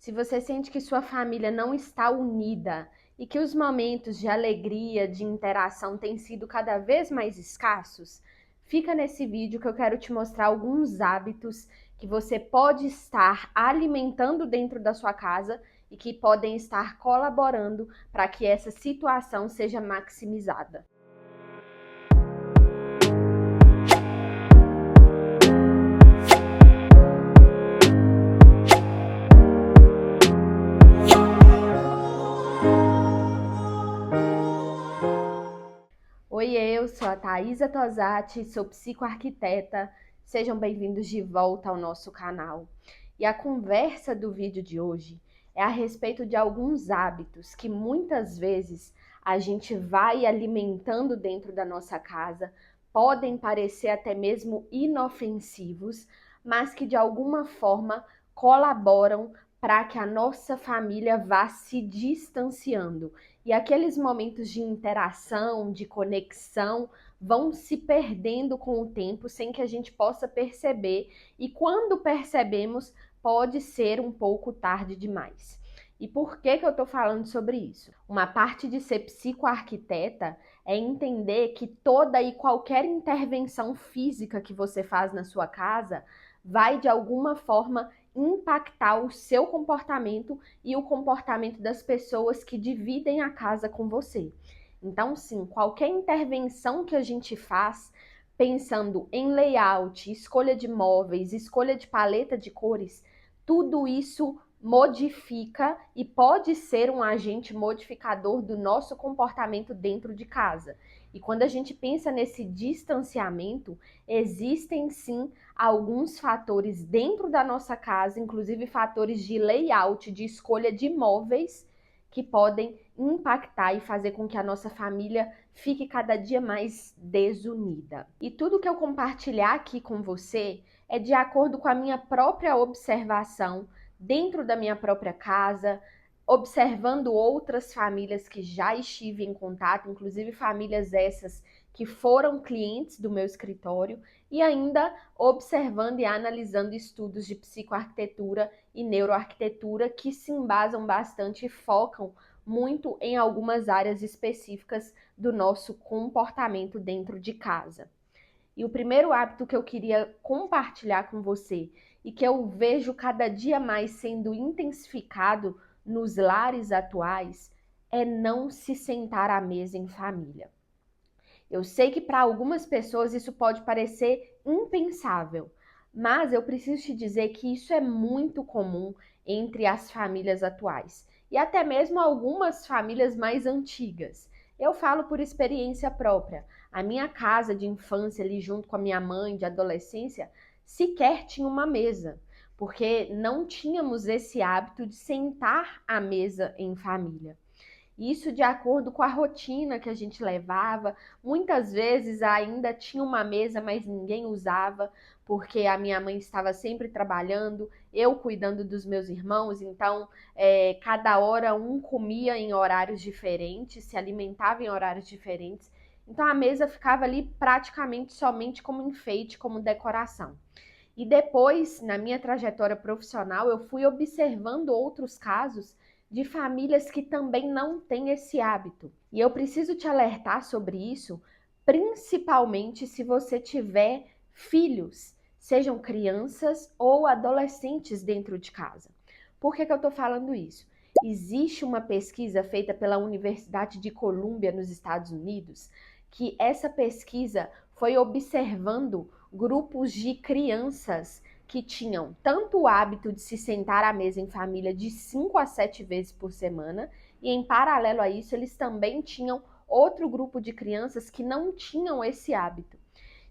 Se você sente que sua família não está unida e que os momentos de alegria, de interação têm sido cada vez mais escassos, fica nesse vídeo que eu quero te mostrar alguns hábitos que você pode estar alimentando dentro da sua casa e que podem estar colaborando para que essa situação seja maximizada. Oi, eu sou a Thaisa Tosati, sou psicoarquiteta. Sejam bem-vindos de volta ao nosso canal. E a conversa do vídeo de hoje é a respeito de alguns hábitos que muitas vezes a gente vai alimentando dentro da nossa casa, podem parecer até mesmo inofensivos, mas que de alguma forma colaboram para que a nossa família vá se distanciando. E aqueles momentos de interação, de conexão, vão se perdendo com o tempo sem que a gente possa perceber. E quando percebemos, pode ser um pouco tarde demais. E por que eu estou falando sobre isso? Uma parte de ser psicoarquiteta é entender que toda e qualquer intervenção física que você faz na sua casa vai, de alguma forma, impactar o seu comportamento e o comportamento das pessoas que dividem a casa com você. Então, sim, qualquer intervenção que a gente faz, pensando em layout, escolha de móveis, escolha de paleta de cores, tudo isso modifica e pode ser um agente modificador do nosso comportamento dentro de casa. E quando a gente pensa nesse distanciamento, existem sim alguns fatores dentro da nossa casa, inclusive fatores de layout, de escolha de móveis, que podem impactar e fazer com que a nossa família fique cada dia mais desunida. E tudo que eu compartilhar aqui com você é de acordo com a minha própria observação dentro da minha própria casa, observando outras famílias que já estive em contato, inclusive famílias essas que foram clientes do meu escritório, e ainda observando e analisando estudos de psicoarquitetura e neuroarquitetura que se embasam bastante e focam muito em algumas áreas específicas do nosso comportamento dentro de casa. E o primeiro hábito que eu queria compartilhar com você e que eu vejo cada dia mais sendo intensificado nos lares atuais é não se sentar à mesa em família. Eu sei que para algumas pessoas isso pode parecer impensável, mas eu preciso te dizer que isso é muito comum entre as famílias atuais e até mesmo algumas famílias mais antigas. Eu falo por experiência própria. A minha casa de infância ali junto com a minha mãe de adolescência sequer tinha uma mesa, porque não tínhamos esse hábito de sentar à mesa em família. Isso de acordo com a rotina que a gente levava. Muitas vezes ainda tinha uma mesa, mas ninguém usava, porque a minha mãe estava sempre trabalhando, eu cuidando dos meus irmãos, então cada hora um comia em horários diferentes, se alimentava em horários diferentes. Então a mesa ficava ali praticamente somente como enfeite, como decoração. E depois, na minha trajetória profissional, eu fui observando outros casos de famílias que também não têm esse hábito. E eu preciso te alertar sobre isso, principalmente se você tiver filhos, sejam crianças ou adolescentes dentro de casa. Por que eu estou falando isso? Existe uma pesquisa feita pela Universidade de Colômbia, nos Estados Unidos, que essa pesquisa foi observando grupos de crianças que tinham tanto o hábito de se sentar à mesa em família de 5 a 7 vezes por semana, e em paralelo a isso, eles também tinham outro grupo de crianças que não tinham esse hábito.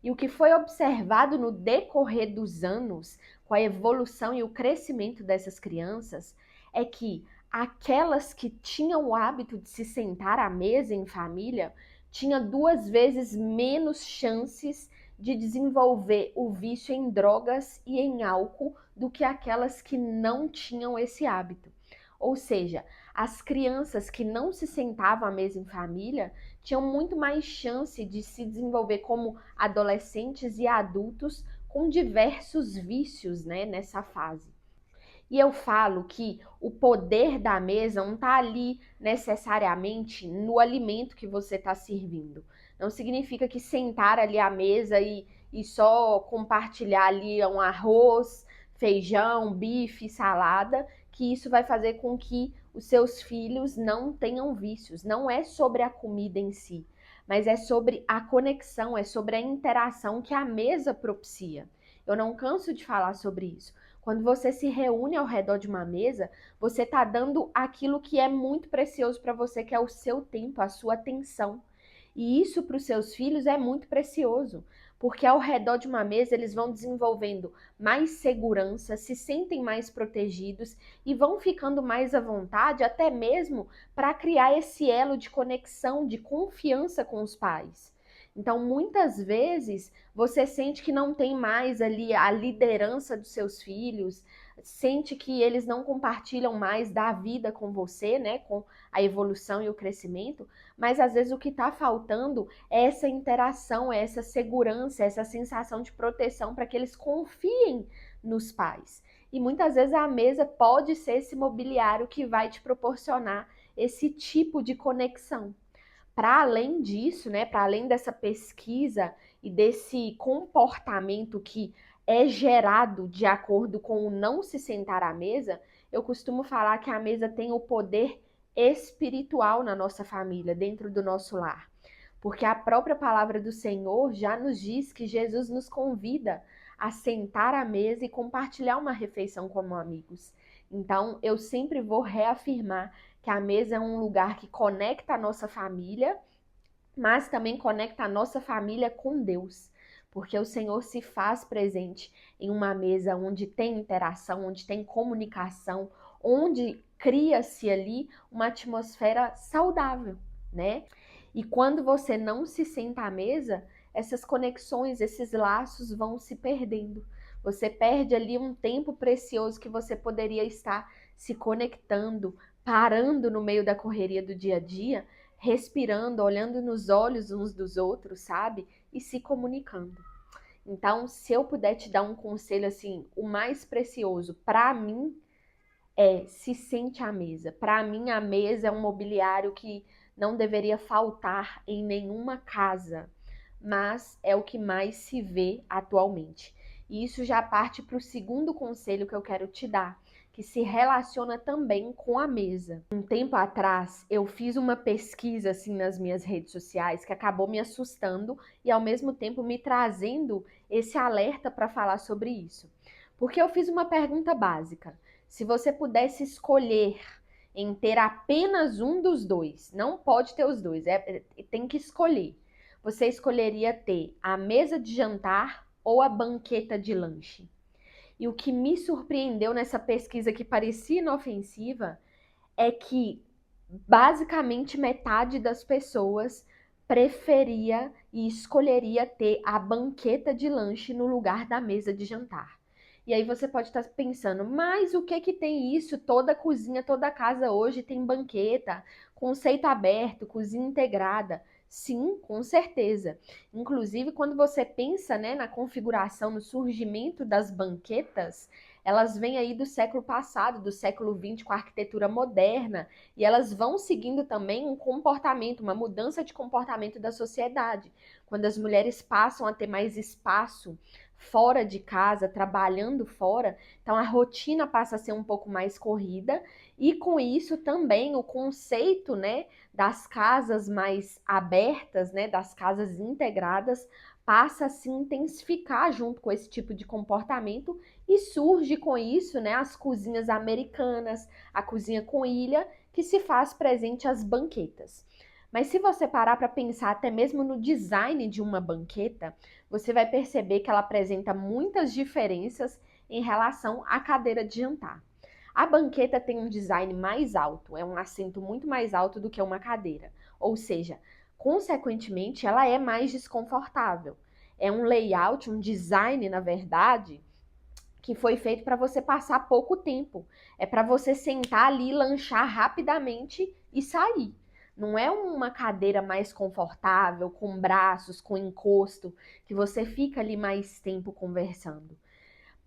E o que foi observado no decorrer dos anos, com a evolução e o crescimento dessas crianças, é que aquelas que tinham o hábito de se sentar à mesa em família tinham 2 vezes menos chances de desenvolver o vício em drogas e em álcool do que aquelas que não tinham esse hábito. Ou seja, as crianças que não se sentavam à mesa em família tinham muito mais chance de se desenvolver como adolescentes e adultos com diversos vícios, nessa fase. E eu falo que o poder da mesa não está ali necessariamente no alimento que você está servindo. Não significa que sentar ali à mesa e só compartilhar ali um arroz, feijão, bife, salada, que isso vai fazer com que os seus filhos não tenham vícios. Não é sobre a comida em si, mas é sobre a conexão, é sobre a interação que a mesa propicia. Eu não canso de falar sobre isso. Quando você se reúne ao redor de uma mesa, você está dando aquilo que é muito precioso para você, que é o seu tempo, a sua atenção. E isso para os seus filhos é muito precioso, porque ao redor de uma mesa eles vão desenvolvendo mais segurança, se sentem mais protegidos e vão ficando mais à vontade, até mesmo para criar esse elo de conexão, de confiança com os pais. Então, muitas vezes, você sente que não tem mais ali a liderança dos seus filhos, sente que eles não compartilham mais da vida com você, né, com a evolução e o crescimento, mas às vezes o que está faltando é essa interação, é essa segurança, essa sensação de proteção para que eles confiem nos pais. E muitas vezes a mesa pode ser esse mobiliário que vai te proporcionar esse tipo de conexão. Para além disso, né, para além dessa pesquisa e desse comportamento que é gerado de acordo com o não se sentar à mesa, eu costumo falar que a mesa tem o poder espiritual na nossa família, dentro do nosso lar. Porque a própria palavra do Senhor já nos diz que Jesus nos convida a sentar à mesa e compartilhar uma refeição como amigos. Então, eu sempre vou reafirmar que a mesa é um lugar que conecta a nossa família, mas também conecta a nossa família com Deus. Porque o Senhor se faz presente em uma mesa onde tem interação, onde tem comunicação, onde cria-se ali uma atmosfera saudável, né? E quando você não se senta à mesa, essas conexões, esses laços vão se perdendo. Você perde ali um tempo precioso que você poderia estar se conectando, parando no meio da correria do dia a dia, respirando, olhando nos olhos uns dos outros, sabe? E se comunicando. Então, se eu puder te dar um conselho assim, o mais precioso para mim é se sente à mesa. Para mim, a mesa é um mobiliário que não deveria faltar em nenhuma casa, mas é o que mais se vê atualmente. E isso já parte para o segundo conselho que eu quero te dar, que se relaciona também com a mesa. Um tempo atrás, eu fiz uma pesquisa assim nas minhas redes sociais que acabou me assustando e ao mesmo tempo me trazendo esse alerta para falar sobre isso. Porque eu fiz uma pergunta básica. Se você pudesse escolher em ter apenas um dos dois, não pode ter os dois, tem que escolher. Você escolheria ter a mesa de jantar ou a banqueta de lanche? E o que me surpreendeu nessa pesquisa que parecia inofensiva é que basicamente metade das pessoas preferia e escolheria ter a banqueta de lanche no lugar da mesa de jantar. E aí você pode estar pensando, mas o que que tem isso? Toda cozinha, toda casa hoje tem banqueta, conceito aberto, cozinha integrada. Sim, com certeza. Inclusive, quando você pensa, né, na configuração, no surgimento das banquetas, elas vêm aí do século passado, do século XX, com a arquitetura moderna, e elas vão seguindo também um comportamento, uma mudança de comportamento da sociedade. Quando as mulheres passam a ter mais espaço fora de casa, trabalhando fora, então a rotina passa a ser um pouco mais corrida e com isso também o conceito, né, das casas mais abertas, né, das casas integradas, passa a se intensificar junto com esse tipo de comportamento e surge com isso, né, as cozinhas americanas, a cozinha com ilha, que se faz presente às banquetas. Mas se você parar para pensar até mesmo no design de uma banqueta, você vai perceber que ela apresenta muitas diferenças em relação à cadeira de jantar. A banqueta tem um design mais alto, é um assento muito mais alto do que uma cadeira, ou seja, consequentemente, ela é mais desconfortável. É um layout, um design, na verdade, que foi feito para você passar pouco tempo. É para você sentar ali, lanchar rapidamente e sair. Não é uma cadeira mais confortável, com braços, com encosto, que você fica ali mais tempo conversando.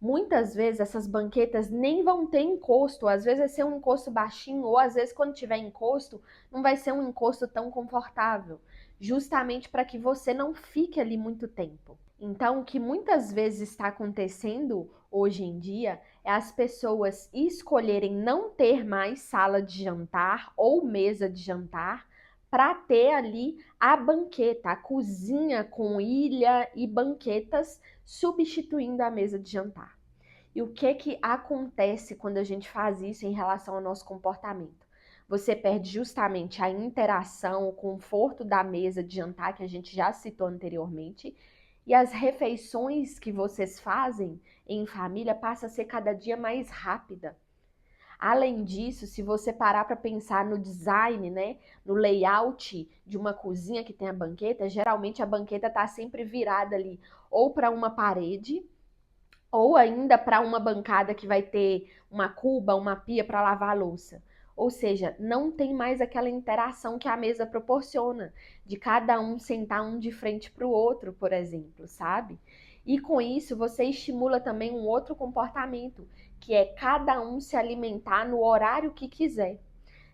Muitas vezes essas banquetas nem vão ter encosto, às vezes vai ser um encosto baixinho, ou às vezes quando tiver encosto, não vai ser um encosto tão confortável, justamente para que você não fique ali muito tempo. Então, o que muitas vezes está acontecendo hoje em dia é as pessoas escolherem não ter mais sala de jantar ou mesa de jantar para ter ali a banqueta, a cozinha com ilha e banquetas substituindo a mesa de jantar. E o que acontece quando a gente faz isso em relação ao nosso comportamento? Você perde justamente a interação, o conforto da mesa de jantar que a gente já citou anteriormente, e as refeições que vocês fazem em família passa a ser cada dia mais rápida. Além disso, se você parar para pensar no design, né, no layout de uma cozinha que tem a banqueta, geralmente a banqueta está sempre virada ali ou para uma parede ou ainda para uma bancada que vai ter uma cuba, uma pia para lavar a louça. Ou seja, não tem mais aquela interação que a mesa proporciona, de cada um sentar um de frente para o outro, por exemplo, sabe? E com isso você estimula também um outro comportamento, que é cada um se alimentar no horário que quiser.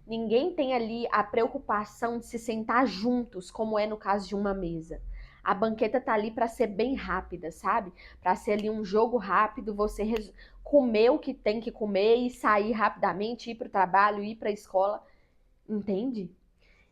Ninguém tem ali a preocupação de se sentar juntos, como é no caso de uma mesa. A banqueta tá ali para ser bem rápida, sabe? Para ser ali um jogo rápido, você comer o que tem que comer e sair rapidamente, ir para o trabalho, ir para a escola, entende?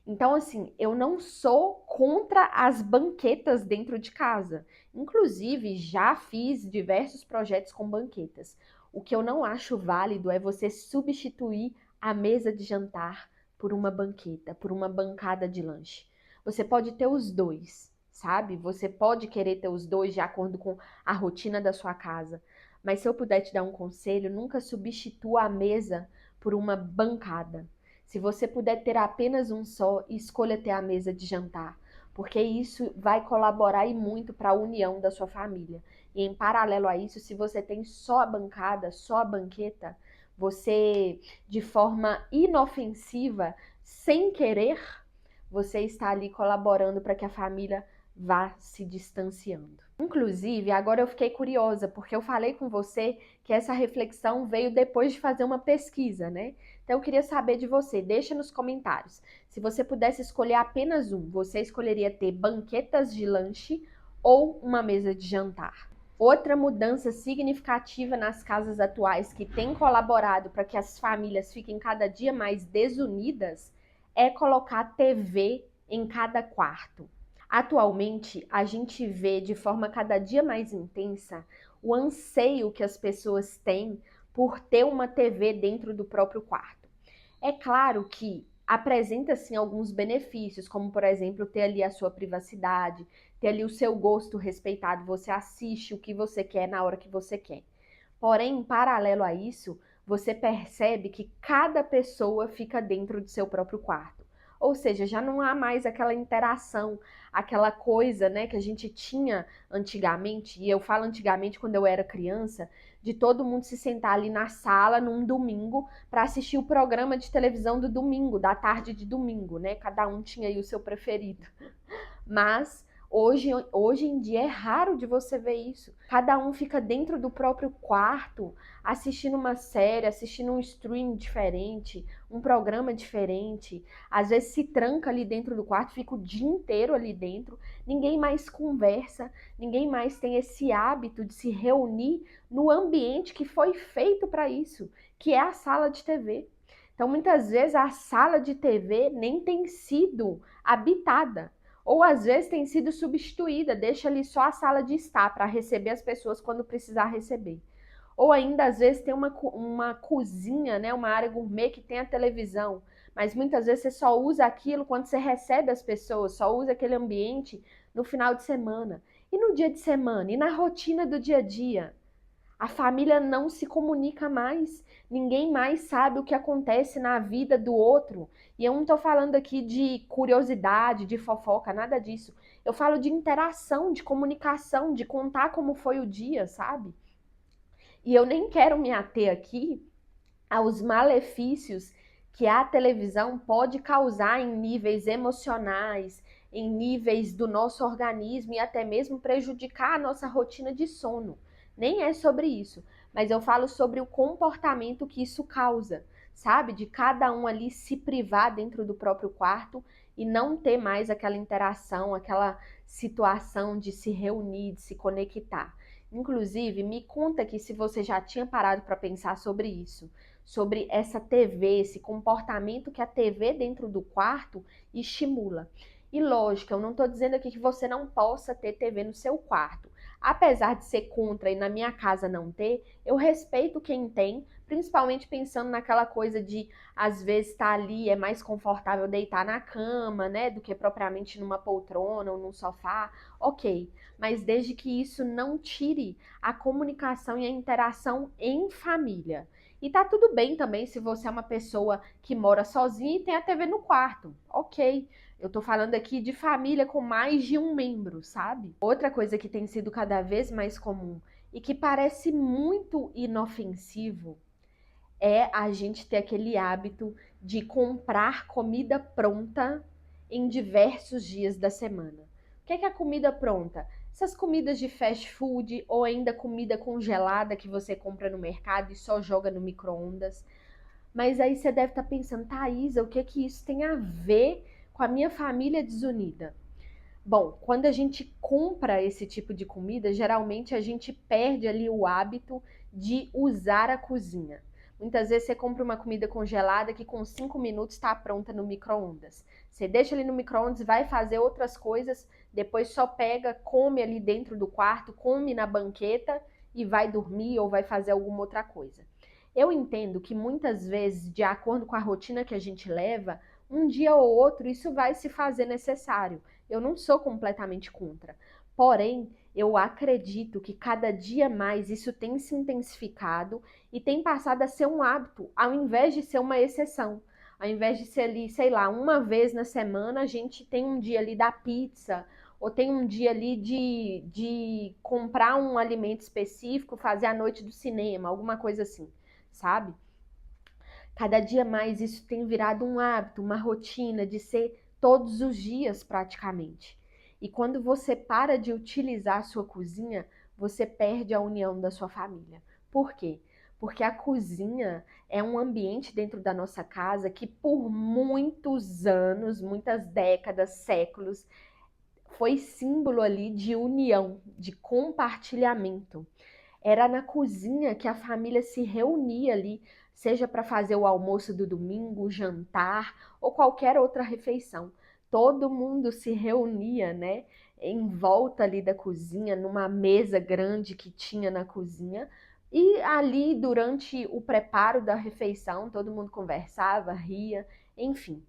Então, assim, eu não sou contra as banquetas dentro de casa. Inclusive, já fiz diversos projetos com banquetas. O que eu não acho válido é você substituir a mesa de jantar por uma banqueta, por uma bancada de lanche. Você pode ter os dois, sabe? Você pode querer ter os dois de acordo com a rotina da sua casa. Mas se eu puder te dar um conselho, nunca substitua a mesa por uma bancada. Se você puder ter apenas um só, escolha ter a mesa de jantar, porque isso vai colaborar e muito para a união da sua família. E em paralelo a isso, se você tem só a bancada, só a banqueta, você, de forma inofensiva, sem querer, você está ali colaborando para que a família vá se distanciando. Inclusive, agora eu fiquei curiosa, porque eu falei com você que essa reflexão veio depois de fazer uma pesquisa, né? Então eu queria saber de você, deixa nos comentários. Se você pudesse escolher apenas um, você escolheria ter banquetas de lanche ou uma mesa de jantar? Outra mudança significativa nas casas atuais que tem colaborado para que as famílias fiquem cada dia mais desunidas é colocar TV em cada quarto. Atualmente, a gente vê de forma cada dia mais intensa o anseio que as pessoas têm por ter uma TV dentro do próprio quarto. É claro que apresenta sim alguns benefícios, como por exemplo, ter ali a sua privacidade, ter ali o seu gosto respeitado, você assiste o que você quer na hora que você quer. Porém, em paralelo a isso, você percebe que cada pessoa fica dentro do seu próprio quarto. Ou seja, já não há mais aquela interação, aquela coisa, né, que a gente tinha antigamente, e eu falo antigamente quando eu era criança, de todo mundo se sentar ali na sala num domingo para assistir o programa de televisão do domingo, da tarde de domingo, né? Cada um tinha aí o seu preferido. Mas hoje em dia é raro de você ver isso. Cada um fica dentro do próprio quarto, assistindo uma série, assistindo um stream diferente, um programa diferente. Às vezes se tranca ali dentro do quarto, fica o dia inteiro ali dentro. Ninguém mais conversa, ninguém mais tem esse hábito de se reunir no ambiente que foi feito para isso, que é a sala de TV. Então, muitas vezes a sala de TV nem tem sido habitada. Ou às vezes tem sido substituída, deixa ali só a sala de estar para receber as pessoas quando precisar receber. Ou ainda às vezes tem uma cozinha, né, uma área gourmet que tem a televisão, mas muitas vezes você só usa aquilo quando você recebe as pessoas, só usa aquele ambiente no final de semana. E no dia de semana? E na rotina do dia a dia? A família não se comunica mais, ninguém mais sabe o que acontece na vida do outro. E eu não estou falando aqui de curiosidade, de fofoca, nada disso. Eu falo de interação, de comunicação, de contar como foi o dia, sabe? E eu nem quero me ater aqui aos malefícios que a televisão pode causar em níveis emocionais, em níveis do nosso organismo e até mesmo prejudicar a nossa rotina de sono. Nem é sobre isso, mas eu falo sobre o comportamento que isso causa, sabe? De cada um ali se privar dentro do próprio quarto e não ter mais aquela interação, aquela situação de se reunir, de se conectar. Inclusive, me conta aqui se você já tinha parado para pensar sobre isso, sobre essa TV, esse comportamento que a TV dentro do quarto estimula. E lógico, eu não estou dizendo aqui que você não possa ter TV no seu quarto. Apesar de ser contra e na minha casa não ter, eu respeito quem tem, principalmente pensando naquela coisa de, às vezes, estar ali é mais confortável deitar na cama, né, do que propriamente numa poltrona ou num sofá. Ok, mas desde que isso não tire a comunicação e a interação em família. E tá tudo bem também se você é uma pessoa que mora sozinha e tem a TV no quarto. Ok. Eu tô falando aqui de família com mais de um membro, sabe? Outra coisa que tem sido cada vez mais comum e que parece muito inofensivo é a gente ter aquele hábito de comprar comida pronta em diversos dias da semana. O que é a comida pronta? Essas comidas de fast food ou ainda comida congelada que você compra no mercado e só joga no micro-ondas. Mas aí você deve estar pensando, Thaisa, o que é que isso tem a ver com a minha família desunida? Bom, quando a gente compra esse tipo de comida, geralmente a gente perde ali o hábito de usar a cozinha. Muitas vezes você compra uma comida congelada que com 5 minutos está pronta no micro-ondas. Você deixa ali no micro-ondas, vai fazer outras coisas, depois só pega, come ali dentro do quarto, come na banqueta e vai dormir ou vai fazer alguma outra coisa. Eu entendo que muitas vezes, de acordo com a rotina que a gente leva, um dia ou outro isso vai se fazer necessário. Eu não sou completamente contra. Porém, eu acredito que cada dia mais isso tem se intensificado e tem passado a ser um hábito, ao invés de ser uma exceção. Ao invés de ser ali, sei lá, uma vez na semana, a gente tem um dia ali da pizza, ou tem um dia ali de comprar um alimento específico, fazer a noite do cinema, alguma coisa assim, sabe? Cada dia mais isso tem virado um hábito, uma rotina de ser todos os dias praticamente. E quando você para de utilizar a sua cozinha, você perde a união da sua família. Por quê? Porque a cozinha é um ambiente dentro da nossa casa que por muitos anos, muitas décadas, séculos, foi símbolo ali de união, de compartilhamento. Era na cozinha que a família se reunia ali, seja para fazer o almoço do domingo, o jantar ou qualquer outra refeição. Todo mundo se reunia, né, em volta ali da cozinha, numa mesa grande que tinha na cozinha. E ali, durante o preparo da refeição, todo mundo conversava, ria, enfim.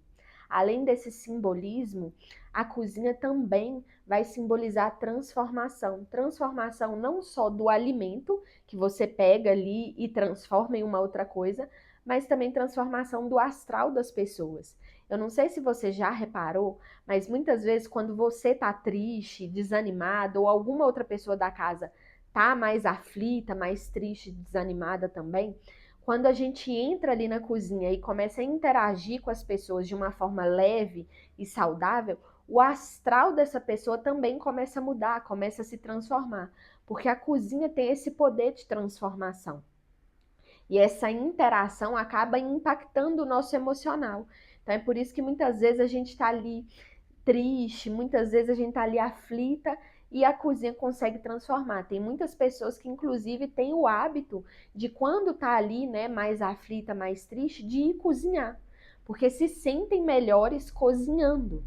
Além desse simbolismo, a cozinha também vai simbolizar transformação. Transformação não só do alimento, que você pega ali e transforma em uma outra coisa, mas também transformação do astral das pessoas. Eu não sei se você já reparou, mas muitas vezes quando você tá triste, desanimado, ou alguma outra pessoa da casa tá mais aflita, mais triste, desanimada também, quando a gente entra ali na cozinha e começa a interagir com as pessoas de uma forma leve e saudável, o astral dessa pessoa também começa a mudar, começa a se transformar, porque a cozinha tem esse poder de transformação. E essa interação acaba impactando o nosso emocional. Então é por isso que muitas vezes a gente está ali triste, muitas vezes a gente está ali aflita e a cozinha consegue transformar. Tem muitas pessoas que inclusive têm o hábito de quando tá ali, né, mais aflita, mais triste, de ir cozinhar, porque se sentem melhores cozinhando.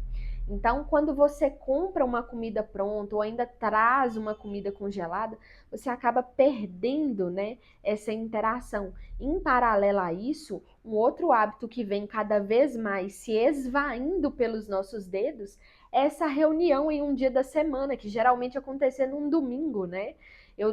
Então, quando você compra uma comida pronta ou ainda traz uma comida congelada, você acaba perdendo, né, essa interação. Em paralelo a isso, um outro hábito que vem cada vez mais se esvaindo pelos nossos dedos é essa reunião em um dia da semana, que geralmente acontece num domingo, né?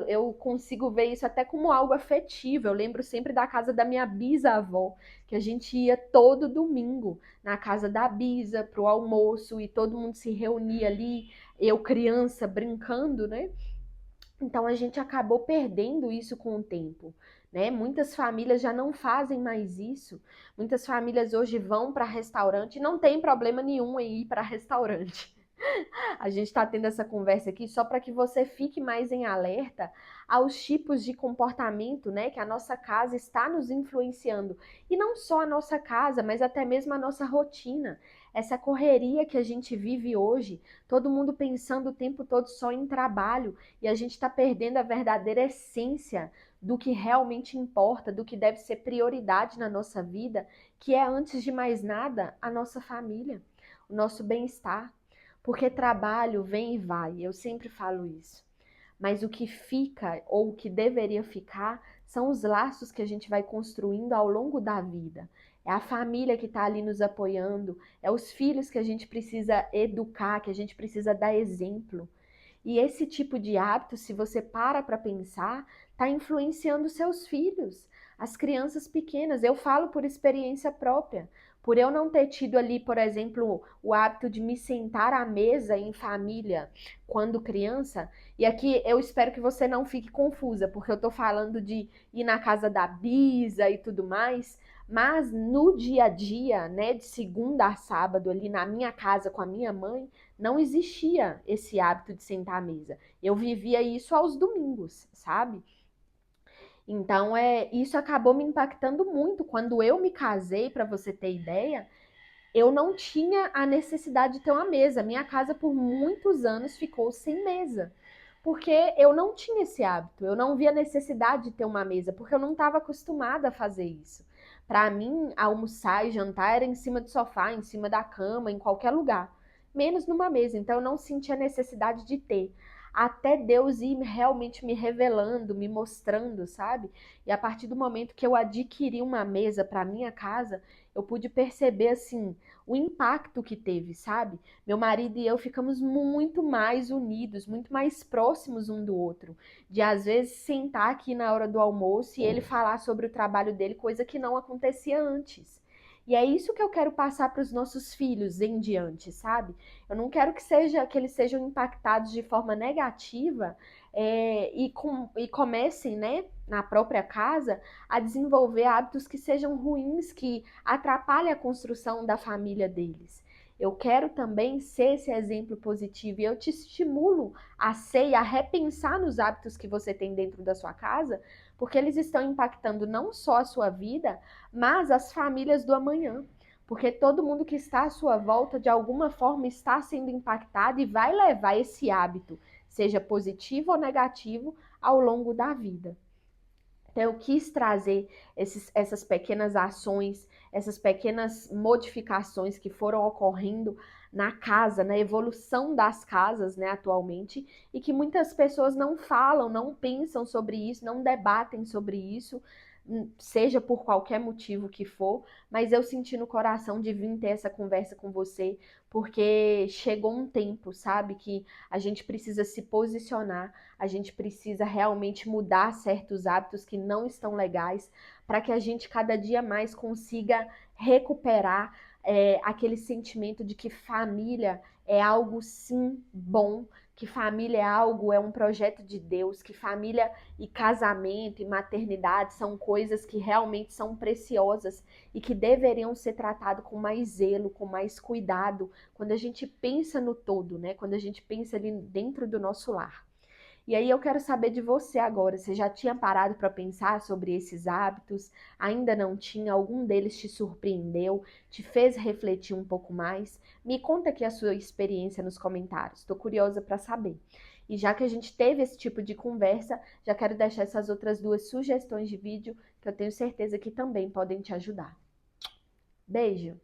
Eu consigo ver isso até como algo afetivo. Eu lembro sempre da casa da minha bisavó, que a gente ia todo domingo na casa da bisa para o almoço e todo mundo se reunia ali, eu criança brincando, né? Então a gente acabou perdendo isso com o tempo, né? Muitas famílias já não fazem mais isso. Muitas famílias hoje vão para restaurante e não tem problema nenhum em ir para restaurante. A gente está tendo essa conversa aqui só para que você fique mais em alerta aos tipos de comportamento, né, que a nossa casa está nos influenciando. E não só a nossa casa, mas até mesmo a nossa rotina. Essa correria que a gente vive hoje, todo mundo pensando o tempo todo só em trabalho, e a gente está perdendo a verdadeira essência do que realmente importa, do que deve ser prioridade na nossa vida, que é, antes de mais nada, a nossa família, o nosso bem-estar. Porque trabalho vem e vai, eu sempre falo isso. Mas o que fica, ou o que deveria ficar, são os laços que a gente vai construindo ao longo da vida. É a família que está ali nos apoiando, é os filhos que a gente precisa educar, que a gente precisa dar exemplo. E esse tipo de hábito, se você para pensar, está influenciando seus filhos, as crianças pequenas. Eu falo por experiência própria. Por eu não ter tido ali, por exemplo, o hábito de me sentar à mesa em família quando criança, e aqui eu espero que você não fique confusa, porque eu tô falando de ir na casa da bisa e tudo mais, mas no dia a dia, né, de segunda a sábado ali na minha casa com a minha mãe, não existia esse hábito de sentar à mesa. Eu vivia isso aos domingos, sabe? Então, isso acabou me impactando muito. Quando eu me casei, para você ter ideia, eu não tinha a necessidade de ter uma mesa. Minha casa, por muitos anos, ficou sem mesa. Porque eu não tinha esse hábito. Eu não via necessidade de ter uma mesa, porque eu não estava acostumada a fazer isso. Para mim, almoçar e jantar era em cima do sofá, em cima da cama, em qualquer lugar. Menos numa mesa. Então, eu não sentia necessidade de ter. Até Deus ir realmente me revelando, me mostrando, sabe? E a partir do momento que eu adquiri uma mesa para minha casa, eu pude perceber, assim, o impacto que teve, sabe? Meu marido e eu ficamos muito mais unidos, muito mais próximos um do outro. De, às vezes, sentar aqui na hora do almoço e ele falar sobre o trabalho dele, coisa que não acontecia antes. E é isso que eu quero passar para os nossos filhos em diante, sabe? Eu não quero que eles sejam impactados de forma negativa e comecem, né, na própria casa, a desenvolver hábitos que sejam ruins, que atrapalhem a construção da família deles. Eu quero também ser esse exemplo positivo e eu te estimulo a ser e a repensar nos hábitos que você tem dentro da sua casa, porque eles estão impactando não só a sua vida, mas as famílias do amanhã. Porque todo mundo que está à sua volta, de alguma forma, está sendo impactado e vai levar esse hábito, seja positivo ou negativo, ao longo da vida. Então, eu quis trazer essas pequenas ações, essas pequenas modificações que foram ocorrendo na casa, na evolução das casas, né, atualmente, e que muitas pessoas não falam, não pensam sobre isso, não debatem sobre isso, seja por qualquer motivo que for, mas eu senti no coração de vir ter essa conversa com você, porque chegou um tempo, sabe, que a gente precisa se posicionar, a gente precisa realmente mudar certos hábitos que não estão legais, para que a gente cada dia mais consiga recuperar aquele sentimento de que família é algo sim bom, que família é um projeto de Deus, que família e casamento e maternidade são coisas que realmente são preciosas e que deveriam ser tratadas com mais zelo, com mais cuidado, quando a gente pensa no todo, né? Quando a gente pensa ali dentro do nosso lar. E aí eu quero saber de você agora, você já tinha parado para pensar sobre esses hábitos? Ainda não tinha? Algum deles te surpreendeu? Te fez refletir um pouco mais? Me conta aqui a sua experiência nos comentários, estou curiosa para saber. E já que a gente teve esse tipo de conversa, já quero deixar essas outras duas sugestões de vídeo que eu tenho certeza que também podem te ajudar. Beijo!